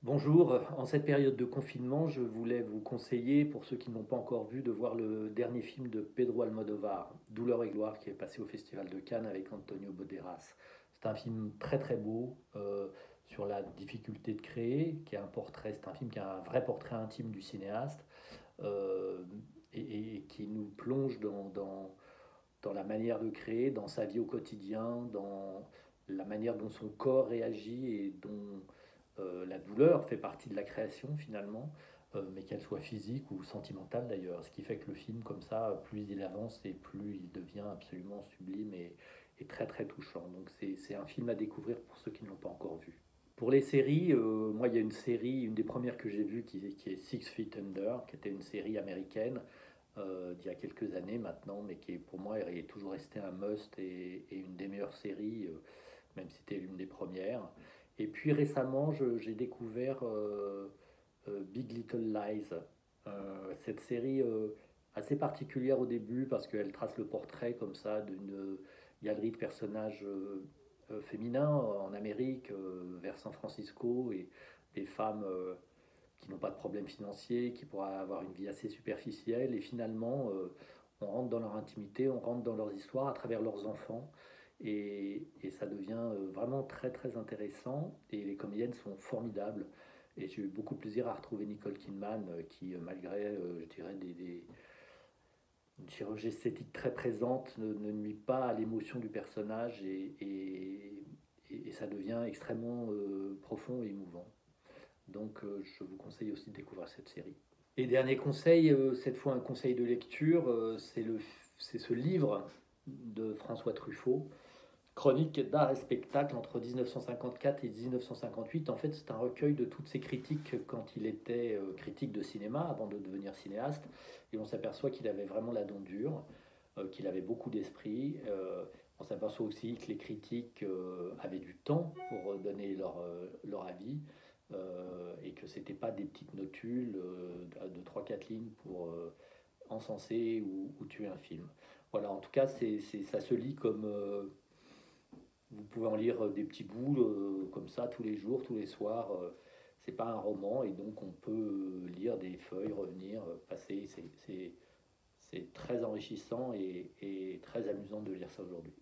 Bonjour, en cette période de confinement, je voulais vous conseiller, pour ceux qui ne l'ont pas encore vu, de voir le dernier film de Pedro Almodovar, Douleur et gloire, qui est passé au Festival de Cannes avec Antonio Banderas. C'est un film très très beau sur la difficulté de créer, qui est un portrait, c'est un film qui a un vrai portrait intime du cinéaste euh, et qui nous plonge dans la manière de créer, dans sa vie au quotidien, dans la manière dont son corps réagit et dont la douleur fait partie de la création finalement, mais qu'elle soit physique ou sentimentale d'ailleurs. Ce qui fait que le film, comme ça, plus il avance et plus il devient absolument sublime et très très touchant. Donc c'est un film à découvrir pour ceux qui ne l'ont pas encore vu. Pour les séries, moi il y a une série, une des premières que j'ai vues qui est Six Feet Under, qui était une série américaine d'il y a quelques années maintenant, mais qui est, pour moi est toujours resté un must et une des meilleures séries, même si c'était l'une des premières. Et puis récemment, j'ai découvert Big Little Lies, cette série assez particulière au début parce qu'elle trace le portrait comme ça d'une galerie de personnages féminins en Amérique, vers San Francisco, et des femmes qui n'ont pas de problèmes financiers, qui pourraient avoir une vie assez superficielle, et finalement, on rentre dans leur intimité, on rentre dans leurs histoires à travers leurs enfants, et ça devient vraiment très très intéressant, et les comédiennes sont formidables, et j'ai eu beaucoup de plaisir à retrouver Nicole Kidman, qui malgré, je dirais, une chirurgie esthétique très présente, ne nuit pas à l'émotion du personnage, et ça devient extrêmement profond et émouvant. Donc je vous conseille aussi de découvrir cette série. Et dernier conseil, cette fois un conseil de lecture, c'est ce livre de François Truffaut, Chronique d'art et spectacle entre 1954 et 1958. En fait, c'est un recueil de toutes ses critiques quand il était critique de cinéma, avant de devenir cinéaste. Et on s'aperçoit qu'il avait vraiment la dent dure, qu'il avait beaucoup d'esprit. On s'aperçoit aussi que les critiques avaient du temps pour donner leur avis, et que c'était pas des petites notules de 3-4 lignes pour encenser ou tuer un film. Voilà, en tout cas, ça se lit comme vous pouvez en lire des petits bouts comme ça tous les jours, tous les soirs. C'est pas un roman, et donc on peut lire des feuilles, revenir, passer. C'est très enrichissant et très amusant de lire ça aujourd'hui.